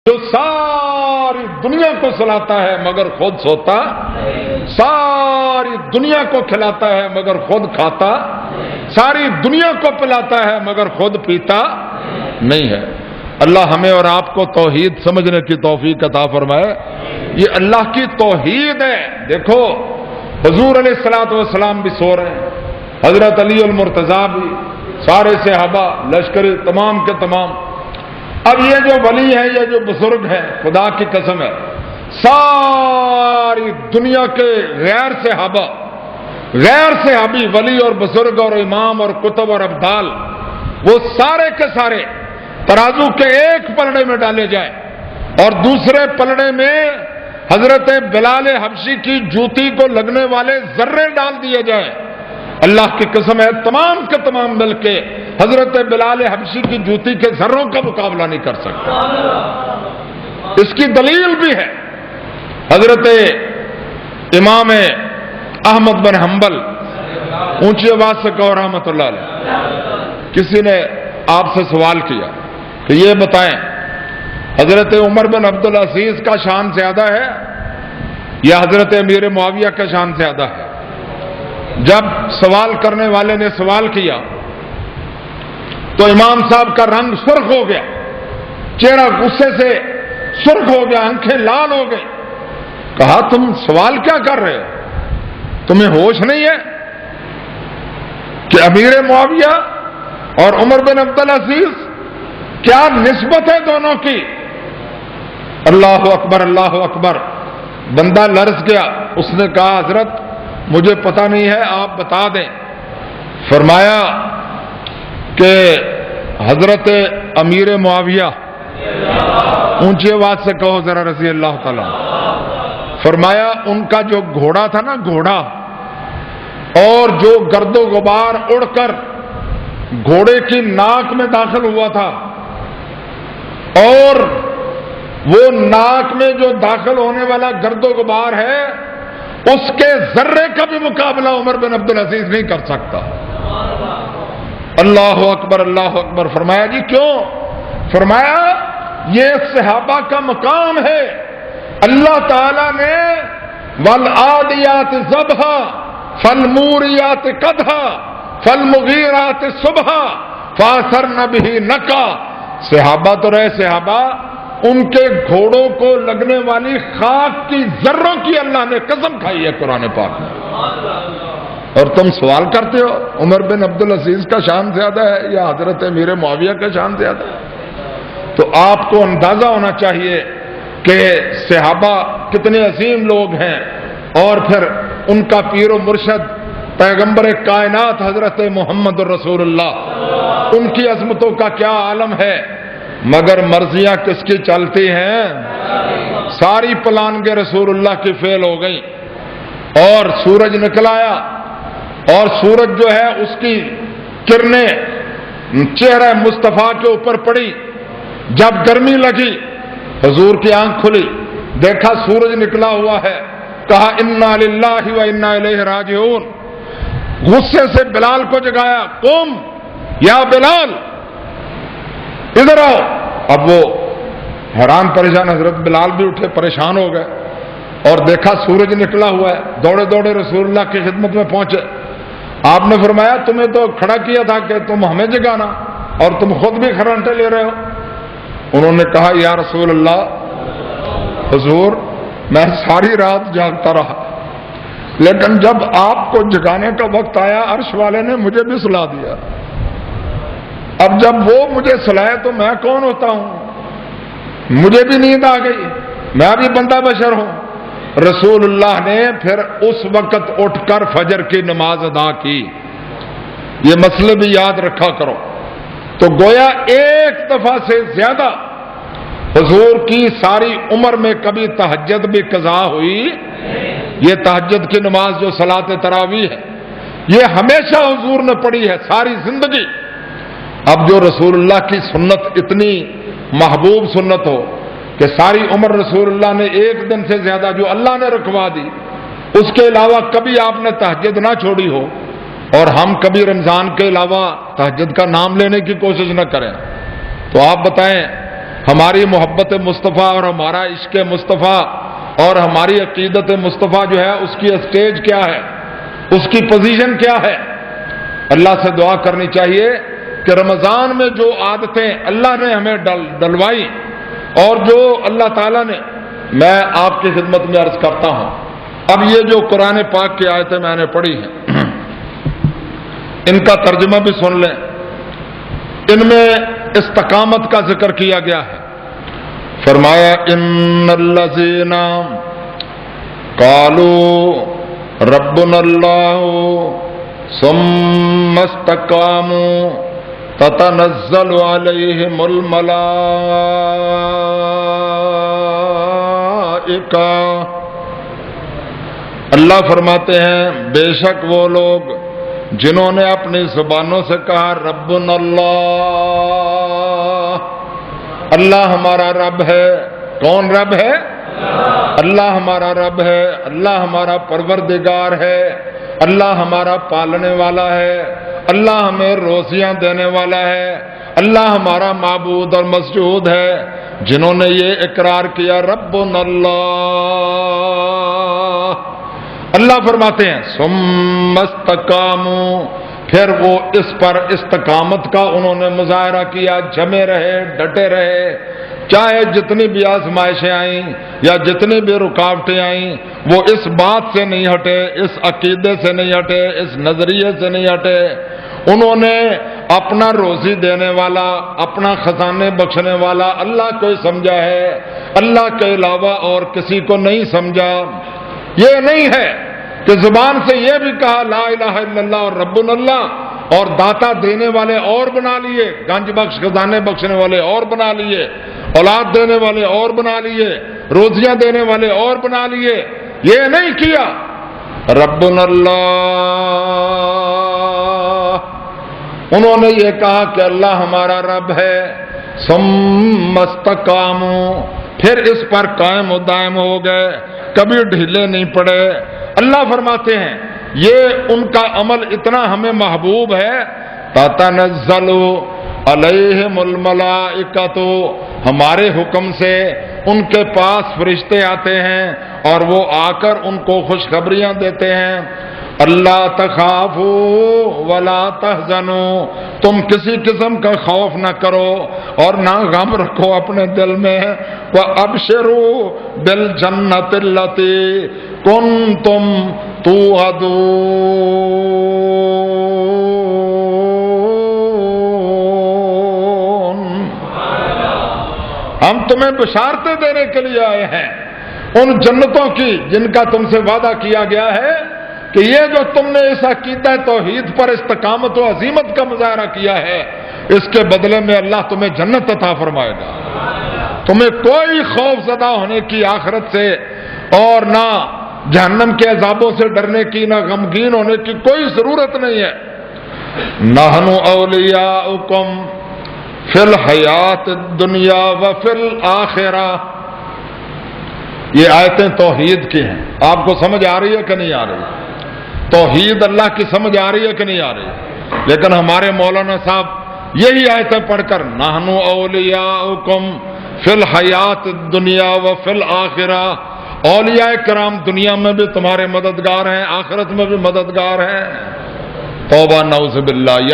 جو ساری دنیا کو سلاتا ہے مگر خود سوتا، ساری دنیا کو کھلاتا ہے مگر خود کھاتا، ساری دنیا کو پلاتا ہے مگر خود پیتا نہیں ہے۔ اللہ ہمیں اور آپ کو توحید سمجھنے کی توفیق عطا فرمائے۔ یہ اللہ کی توحید ہے۔ دیکھو حضور علیہ الصلوۃ والسلام بھی سو رہے ہیں، حضرت علی المرتضیٰ بھی، سارے صحابہ، لشکر تمام کے تمام۔ اب یہ جو ولی ہیں، یہ جو بزرگ ہیں، خدا کی قسم ہے ساری دنیا کے غیر صحابی ولی اور بزرگ اور امام اور کتب اور ابدال، وہ سارے کے سارے ترازو کے ایک پلڑے میں ڈالے جائیں اور دوسرے پلڑے میں حضرت بلال حبشی کی جوتی کو لگنے والے ذرے ڈال دیے جائیں، اللہ کی قسم ہے تمام کے تمام مل کے حضرت بلال حبشی کی جوتی کے ذروں کا مقابلہ نہیں کر سکتے۔ اس کی دلیل بھی ہے، حضرت امام احمد بن حنبل اونچی آواز سے کہو رحمت اللہ علیہ، کسی نے آپ سے سوال کیا کہ یہ بتائیں حضرت عمر بن عبدالعزیز کا شان زیادہ ہے یا حضرت امیر معاویہ کا شان زیادہ ہے؟ جب سوال کرنے والے نے سوال کیا تو امام صاحب کا رنگ سرخ ہو گیا، چہرہ غصے سے سرخ ہو گیا، آنکھیں لال ہو گئی۔ کہا تم سوال کیا کر رہے ہو؟ تمہیں ہوش نہیں ہے کہ امیر معاویہ اور عمر بن عبدالعزیز کیا نسبت ہے دونوں کی؟ اللہ اکبر اللہ اکبر۔ بندہ لرز گیا، اس نے کہا حضرت مجھے پتہ نہیں ہے، آپ بتا دیں۔ فرمایا کہ حضرت امیر معاویہ، اونچی آواز سے کہو ذرا رضی اللہ تعالیٰ، فرمایا ان کا جو گھوڑا تھا نا، گھوڑا، اور جو گرد و غبار اڑ کر گھوڑے کی ناک میں داخل ہوا تھا، اور وہ ناک میں جو داخل ہونے والا گرد و غبار ہے اس کے ذرے کا بھی مقابلہ عمر بن عبدالعزیز نہیں کر سکتا۔ اللہ اکبر اللہ اکبر۔ فرمایا جی کیوں؟ فرمایا یہ صحابہ کا مقام ہے۔ اللہ تعالیٰ نے والعادیات ضبحا فالموریات قدحا فالمغیرات صبحا فاثرن بہ نقعا۔ صحابہ تو رہے صحابہ، ان کے گھوڑوں کو لگنے والی خاک کی ذروں کی اللہ نے قسم کھائی ہے قرآن پاک میں۔ اور تم سوال کرتے ہو عمر بن عبدالعزیز کا شان زیادہ ہے یا حضرت امیر معاویہ کا شان زیادہ ہے؟ تو آپ کو اندازہ ہونا چاہیے کہ صحابہ کتنے عظیم لوگ ہیں، اور پھر ان کا پیر و مرشد پیغمبر کائنات حضرت محمد الرسول اللہ، ان کی عظمتوں کا کیا عالم ہے۔ مگر مرضیاں کس کی چلتی ہیں؟ ساری پلانگیں رسول اللہ کی فیل ہو گئی، اور سورج نکل آیا، اور سورج جو ہے اس کی کرنیں چہرہ مصطفیٰ کے اوپر پڑی۔ جب گرمی لگی حضور کی آنکھ کھلی، دیکھا سورج نکلا ہوا ہے، کہا انا للہ و انا الیہ راجعون۔ غصے سے بلال کو جگایا، قم یا بلال ادھر آؤ۔ اب وہ حیران پریشان حضرت بلال بھی اٹھے، پریشان ہو گئے، اور دیکھا سورج نکلا ہوا ہے، دوڑے دوڑے رسول اللہ کی خدمت میں پہنچے۔ آپ نے فرمایا تمہیں تو کھڑا کیا تھا کہ تم ہمیں جگانا، اور تم خود بھی کھرانٹے لے رہے ہو۔ انہوں نے کہا یا رسول اللہ، حضور میں ساری رات جاگتا رہا، لیکن جب آپ کو جگانے کا وقت آیا عرش والے نے مجھے بھی سلا دیا۔ اب جب وہ مجھے سلائے تو میں کون ہوتا ہوں؟ مجھے بھی نیند آ گئی، میں بھی بندہ بشر ہوں۔ رسول اللہ نے پھر اس وقت اٹھ کر فجر کی نماز ادا کی۔ یہ مسئلے بھی یاد رکھا کرو۔ تو گویا ایک دفعہ سے زیادہ حضور کی ساری عمر میں کبھی تہجد بھی قضا ہوئی؟ یہ تہجد کی نماز جو صلاۃ تراویح ہے، یہ ہمیشہ حضور نے پڑھی ہے ساری زندگی۔ اب جو رسول اللہ کی سنت اتنی محبوب سنت ہو کہ ساری عمر رسول اللہ نے ایک دن سے زیادہ جو اللہ نے رکھوا دی، اس کے علاوہ کبھی آپ نے تہجد نہ چھوڑی ہو، اور ہم کبھی رمضان کے علاوہ تہجد کا نام لینے کی کوشش نہ کریں، تو آپ بتائیں ہماری محبت مصطفیٰ اور ہمارا عشق مصطفیٰ اور ہماری عقیدت مصطفیٰ جو ہے اس کی اسٹیج کیا ہے، اس کی پوزیشن کیا ہے۔ اللہ سے دعا کرنی چاہیے کہ رمضان میں جو عادتیں اللہ نے ہمیں ڈلوائی اور جو اللہ تعالیٰ نے، میں آپ کی خدمت میں عرض کرتا ہوں، اب یہ جو قرآن پاک کی آیتیں میں نے پڑھی ہیں ان کا ترجمہ بھی سن لیں۔ ان میں استقامت کا ذکر کیا گیا ہے۔ فرمایا ان الذین قالوا ربنا اللہ ثم استقاموا تتنزل علیہم الملائکہ، اللہ فرماتے ہیں بے شک وہ لوگ جنہوں نے اپنی زبانوں سے کہا ربنا اللہ ہمارا رب ہے۔ کون رب ہے؟ اللہ ہمارا رب ہے، اللہ ہمارا پروردگار ہے، اللہ ہمارا پالنے والا ہے، اللہ ہمیں روزیاں دینے والا ہے، اللہ ہمارا معبود اور مسجود ہے۔ جنہوں نے یہ اقرار کیا ربنا اللہ فرماتے ہیں ثم استقاموا، پھر وہ اس پر استقامت کا انہوں نے مظاہرہ کیا، جمے رہے، ڈٹے رہے، چاہے جتنی بھی آزمائشیں آئیں یا جتنی بھی رکاوٹیں آئیں، وہ اس بات سے نہیں ہٹے، اس عقیدے سے نہیں ہٹے، اس نظریے سے نہیں ہٹے۔ انہوں نے اپنا روزی دینے والا، اپنا خزانے بخشنے والا اللہ کو ہی سمجھا ہے، اللہ کے علاوہ اور کسی کو نہیں سمجھا۔ یہ نہیں ہے کہ زبان سے یہ بھی کہا لا الہ الا اللہ اور ربنا اللہ، اور داتا دینے والے اور بنا لیے، گنج بخش خزانے بخشنے والے اور بنا لیے، اولاد دینے والے اور بنا لیے، روزیاں دینے والے اور بنا لیے۔ یہ نہیں کیا، ربنا اللہ انہوں نے یہ کہا کہ اللہ ہمارا رب ہے۔ ثم استقاموا، پھر اس پر قائم و دائم ہو گئے، کبھی ڈھیلے نہیں پڑے۔ اللہ فرماتے ہیں یہ ان کا عمل اتنا ہمیں محبوب ہے، تتنزل علیہم الملائکۃ، ہمارے حکم سے ان کے پاس فرشتے آتے ہیں اور وہ آ کر ان کو خوشخبریاں دیتے ہیں، اللہ تخافوا ولا تحزنوا، تم کسی قسم کا خوف نہ کرو اور نہ غم رکھو اپنے دل میں، وابشروا بالجنۃ التی کنتم توعدون، ہم تمہیں بشارتیں دینے کے لیے آئے ہیں ان جنتوں کی جن کا تم سے وعدہ کیا گیا ہے کہ یہ جو تم نے اس عقیدہ توحید پر استقامت و عزیمت کا مظاہرہ کیا ہے، اس کے بدلے میں اللہ تمہیں جنت عطا فرمائے گا۔ تمہیں کوئی خوف زدہ ہونے کی آخرت سے اور نہ جہنم کے عذابوں سے ڈرنے کی، نہ غمگین ہونے کی کوئی ضرورت نہیں ہے۔ نحن اولیاؤکم فی الحیات الدنیا وفی الآخرہ، یہ آیتیں توحید کی ہیں۔ آپ کو سمجھ آ رہی ہے کہ نہیں آ رہی؟ توحید اللہ کی سمجھ آ رہی ہے کہ نہیں آ رہی؟ لیکن ہمارے مولانا صاحب یہی آیتیں پڑھ کر نحن اولیاؤکم فی الحیات الدنیا وفی الآخرہ، اولیاء کرام دنیا میں بھی تمہارے مددگار ہیں، آخرت میں بھی مددگار ہیں۔ توبہ نعوذ باللہ۔